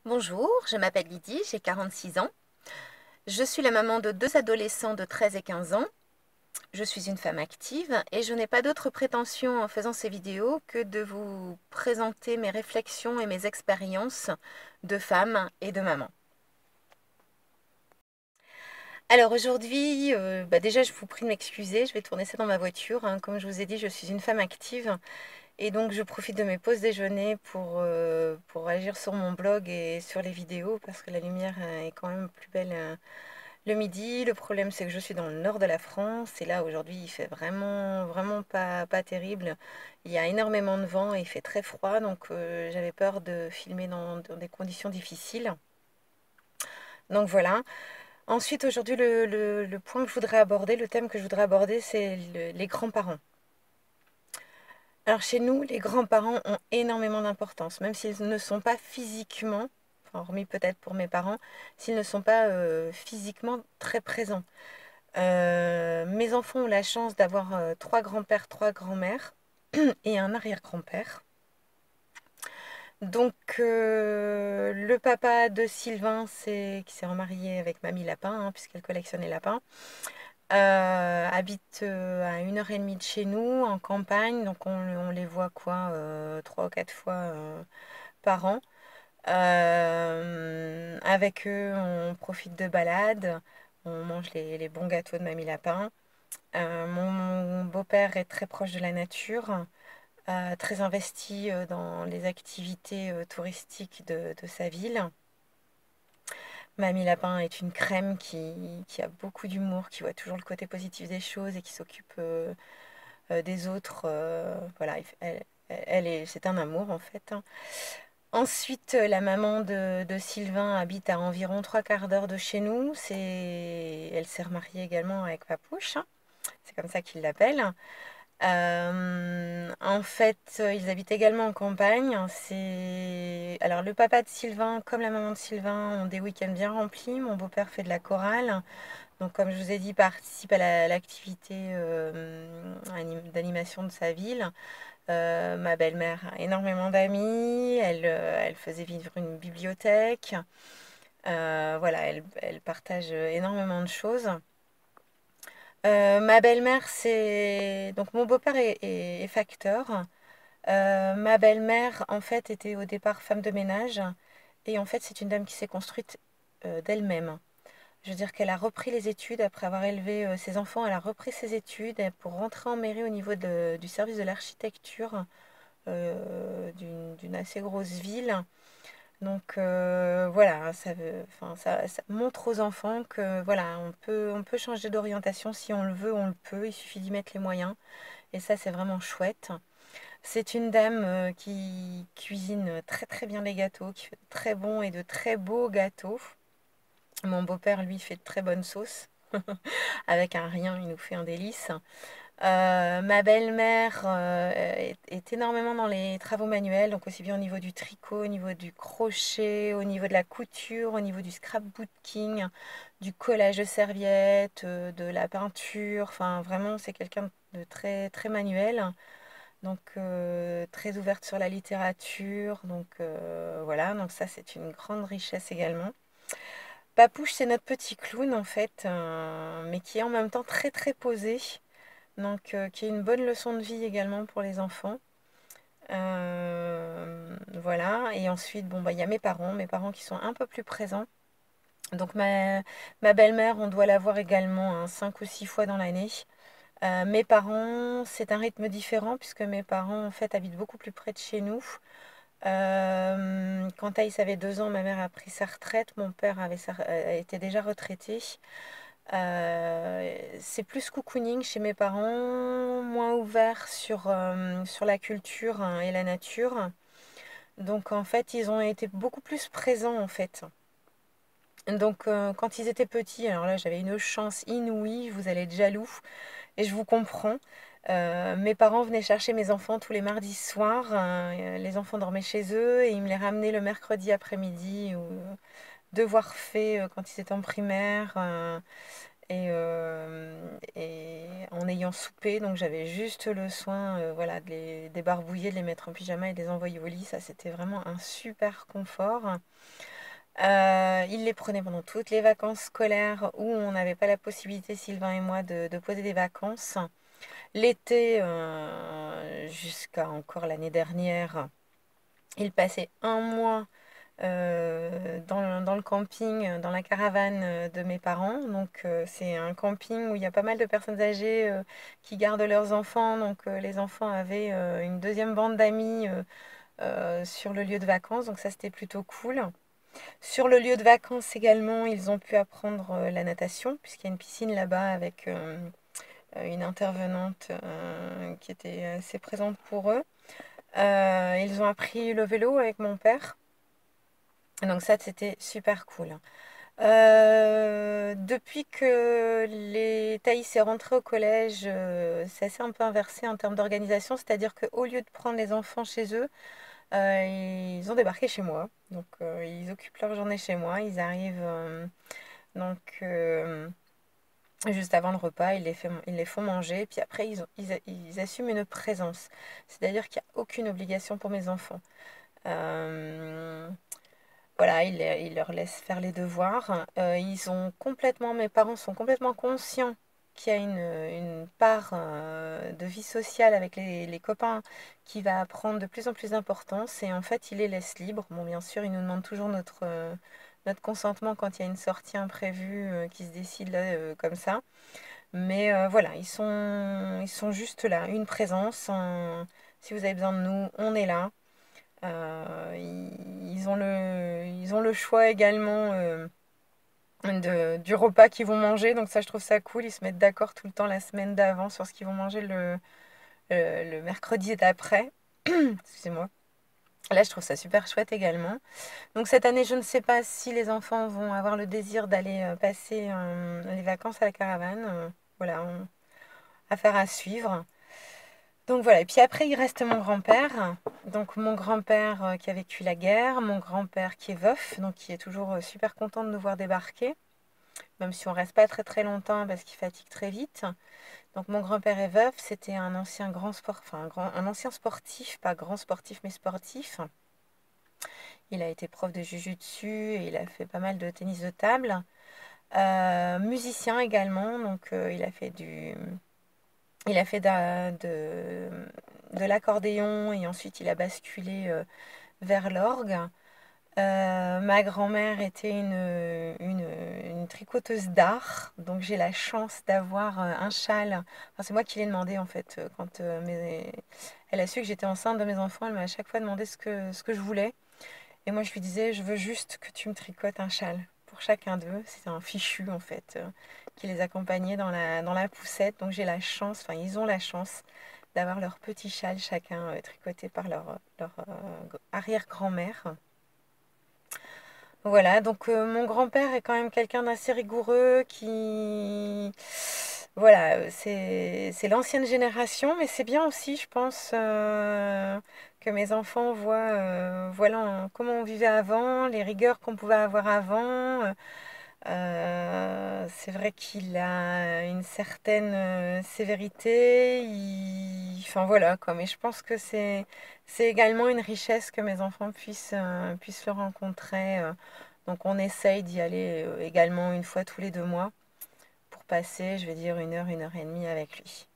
Bonjour, je m'appelle Lydie, j'ai 46 ans. Je suis la maman de deux adolescents de 13 et 15 ans. Je suis une femme active et je n'ai pas d'autre prétention en faisant ces vidéos que de vous présenter mes réflexions et mes expériences de femme et de maman. Alors aujourd'hui, déjà je vous prie de m'excuser, je vais tourner ça dans ma voiture, hein. Comme je vous ai dit, je suis une femme active et donc je profite de mes pauses déjeuner pour agir sur mon blog et sur les vidéos parce que la lumière est quand même plus belle le midi. Le problème c'est que je suis dans le nord de la France et là aujourd'hui il fait vraiment pas terrible. Il y a énormément de vent et il fait très froid donc j'avais peur de filmer dans des conditions difficiles. Donc voilà. Ensuite, aujourd'hui, le point que je voudrais aborder, le thème que je voudrais aborder, c'est les grands-parents. Alors chez nous, les grands-parents ont énormément d'importance, même s'ils ne sont pas physiquement, enfin, hormis peut-être pour mes parents, s'ils ne sont pas physiquement très présents. Mes enfants ont la chance d'avoir trois grands-pères, trois grands-mères et un arrière-grand-père. Donc le papa de Sylvain, qui s'est remarié avec Mamie Lapin, hein, puisqu'elle collectionne les lapins, habite à 1 heure et demie de chez nous, en campagne, donc on les voit quoi, 3 ou 4 fois par an. Avec eux, on profite de balades, on mange les bons gâteaux de Mamie Lapin. Mon beau-père est très proche de la nature, très investi dans les activités touristiques de sa ville. Mamie Lapin est une crème qui a beaucoup d'humour, qui voit toujours le côté positif des choses et qui s'occupe des autres. Voilà, c'est un amour en fait, hein. Ensuite, la maman de Sylvain habite à environ 3/4 d'heure de chez nous. Elle s'est remariée également avec Papouche, hein. C'est comme ça qu'il l'appelle. En fait, ils habitent également en campagne. Alors, le papa de Sylvain, comme la maman de Sylvain, ont des week-ends bien remplis. Mon beau-père fait de la chorale. Donc, comme je vous ai dit, participe à l'activité d'animation de sa ville. Ma belle-mère a énormément d'amis. Elle faisait vivre une bibliothèque. Voilà, elle partage énormément de choses. Ma belle-mère, c'est... Donc mon beau-père est facteur. Ma belle-mère, en fait, était au départ femme de ménage. Et en fait, c'est une dame qui s'est construite d'elle-même. Je veux dire qu'elle a repris les études après avoir élevé ses enfants. Elle a repris ses études pour rentrer en mairie au niveau du service de l'architecture d'une assez grosse ville. Donc voilà, enfin, ça montre aux enfants que voilà, on peut changer d'orientation si on le veut, on le peut, il suffit d'y mettre les moyens. Et ça, c'est vraiment chouette. C'est une dame qui cuisine très très bien les gâteaux, qui fait de très bons et de très beaux gâteaux. Mon beau-père, lui, fait de très bonnes sauces. Avec un rien, il nous fait un délice. Ma belle-mère est énormément dans les travaux manuels, donc aussi bien au niveau du tricot, au niveau du crochet, au niveau de la couture, au niveau du scrapbooking, du collage de serviettes, de la peinture. Enfin, vraiment, c'est quelqu'un de très, très manuel, donc très ouverte sur la littérature. Donc voilà, donc ça, c'est une grande richesse également. Papouche, c'est notre petit clown en fait, mais qui est en même temps très, très posé. Donc, qui est une bonne leçon de vie également pour les enfants. Voilà. Et ensuite, bon, bah, il y a mes parents qui sont un peu plus présents. Donc, ma belle-mère, on doit la voir également, hein, 5 ou 6 fois dans l'année. Mes parents, c'est un rythme différent puisque mes parents, en fait, habitent beaucoup plus près de chez nous. Quand Thaïs avait 2 ans, ma mère a pris sa retraite. Mon père était déjà retraité. C'est plus cocooning chez mes parents, moins ouvert sur la culture, hein, et la nature. Donc en fait, ils ont été beaucoup plus présents en fait. Donc quand ils étaient petits, alors là j'avais une chance inouïe, vous allez être jaloux et je vous comprends. Mes parents venaient chercher mes enfants tous les mardis soirs. Les enfants dormaient chez eux et ils me les ramenaient le mercredi après-midi ou devoirs faits quand ils étaient en primaire. Et en ayant soupé, donc j'avais juste le soin voilà, de les barbouiller, de les mettre en pyjama et de les envoyer au lit. Ça, c'était vraiment un super confort. Il les prenait pendant toutes les vacances scolaires où on n'avait pas la possibilité, Sylvain et moi, de poser des vacances. L'été, jusqu'à encore l'année dernière, il passait un mois dans le camping, dans la caravane de mes parents. Donc c'est un camping où il y a pas mal de personnes âgées qui gardent leurs enfants. Donc les enfants avaient une deuxième bande d'amis sur le lieu de vacances. Donc ça c'était plutôt cool. Sur le lieu de vacances également, ils ont pu apprendre la natation, puisqu'il y a une piscine là-bas avec une intervenante qui était assez présente pour eux. Ils ont appris le vélo avec mon père. Donc ça, c'était super cool. Depuis que Thaïs est rentrée au collège, ça s'est un peu inversé en termes d'organisation, c'est-à-dire qu'au lieu de prendre les enfants chez eux, ils ont débarqué chez moi. Donc ils occupent leur journée chez moi, ils arrivent donc juste avant le repas, ils les font manger, puis après ils assument une présence. C'est-à-dire qu'il n'y a aucune obligation pour mes enfants. Euh, voilà, ils leur laissent faire les devoirs. Mes parents sont complètement conscients qu'il y a une part de vie sociale avec les copains qui va prendre de plus en plus d'importance et en fait, ils les laissent libres. Bon, bien sûr, ils nous demandent toujours notre consentement quand il y a une sortie imprévue qui se décide là, comme ça. Mais voilà, ils sont juste là, une présence. Si vous avez besoin de nous, on est là. Ils ont le choix également du repas qu'ils vont manger. Donc ça, je trouve ça cool. Ils se mettent d'accord tout le temps la semaine d'avant sur ce qu'ils vont manger le mercredi d'après. Excusez-moi. Là, je trouve ça super chouette également. Donc cette année, je ne sais pas si les enfants vont avoir le désir d'aller passer les vacances à la caravane. Voilà, affaire à suivre. Donc voilà, et puis après il reste mon grand-père. Donc mon grand-père qui a vécu la guerre, mon grand-père qui est veuf, donc qui est toujours super content de nous voir débarquer, même si on reste pas très très longtemps parce qu'il fatigue très vite. Donc mon grand-père est veuf, c'était un ancien grand sport, enfin un ancien sportif, pas grand sportif mais sportif. Il a été prof de jujutsu et il a fait pas mal de tennis de table. Musicien également, donc il a fait de l'accordéon et ensuite il a basculé vers l'orgue. Ma grand-mère était une tricoteuse d'art, donc j'ai la chance d'avoir un châle. Enfin, c'est moi qui l'ai demandé en fait. Quand elle a su que j'étais enceinte de mes enfants, elle m'a à chaque fois demandé ce que je voulais. Et moi je lui disais, je veux juste que tu me tricotes un châle pour chacun d'eux. C'était un fichu en fait qui les accompagnait dans la poussette. Donc j'ai la chance, enfin ils ont la chance d'avoir leur petit châle chacun tricoté par leur arrière-grand-mère. Voilà, donc mon grand-père est quand même quelqu'un d'assez rigoureux qui... Voilà, c'est l'ancienne génération, mais c'est bien aussi, je pense, que mes enfants voient voilà, comment on vivait avant, les rigueurs qu'on pouvait avoir avant. C'est vrai qu'il a une certaine sévérité. Enfin voilà quoi. Mais je pense que c'est également une richesse que mes enfants puissent le rencontrer. Donc on essaye d'y aller également une fois tous les 2 mois pour passer, je vais dire, une heure et demie avec lui.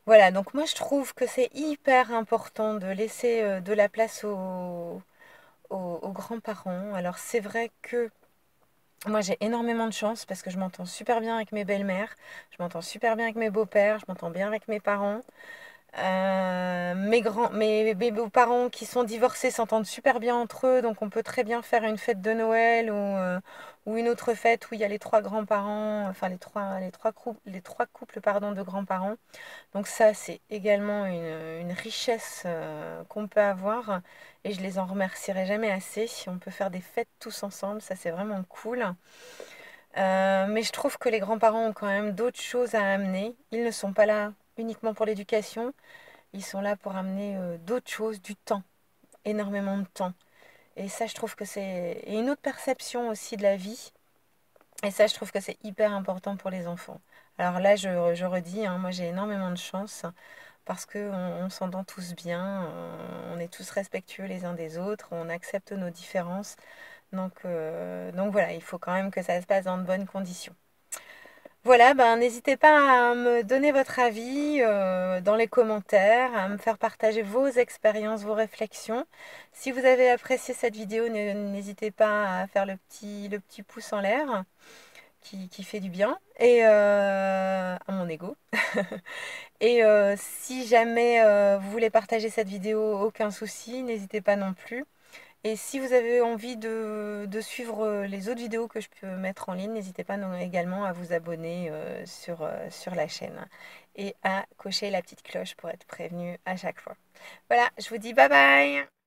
Voilà, donc moi je trouve que c'est hyper important de laisser de la place aux grands-parents. Alors c'est vrai que moi, j'ai énormément de chance parce que je m'entends super bien avec mes belles-mères, je m'entends super bien avec mes beaux-pères, je m'entends bien avec mes parents. Mes beaux-parents qui sont divorcés s'entendent super bien entre eux, donc on peut très bien faire une fête de Noël ou une autre fête où il y a les trois grands-parents, enfin les trois couples pardon, de grands-parents. Donc ça, c'est également une richesse qu'on peut avoir et je les en remercierai jamais assez. On peut faire des fêtes tous ensemble, ça c'est vraiment cool. Mais je trouve que les grands-parents ont quand même d'autres choses à amener. Ils ne sont pas là uniquement pour l'éducation, ils sont là pour amener d'autres choses, du temps, énormément de temps. Et ça, je trouve que c'est... Et une autre perception aussi de la vie. Et ça, je trouve que c'est hyper important pour les enfants. Alors là, je redis, hein, moi j'ai énormément de chance parce qu'on s'entend tous bien, on est tous respectueux les uns des autres, on accepte nos différences. Donc voilà, il faut quand même que ça se passe dans de bonnes conditions. Voilà, ben, n'hésitez pas à me donner votre avis dans les commentaires, à me faire partager vos expériences, vos réflexions. Si vous avez apprécié cette vidéo, n'hésitez pas à faire le petit pouce en l'air qui fait du bien et à mon ego. Et si jamais vous voulez partager cette vidéo, aucun souci, n'hésitez pas non plus. Et si vous avez envie de suivre les autres vidéos que je peux mettre en ligne, n'hésitez pas également à vous abonner sur la chaîne et à cocher la petite cloche pour être prévenu à chaque fois. Voilà, je vous dis bye bye!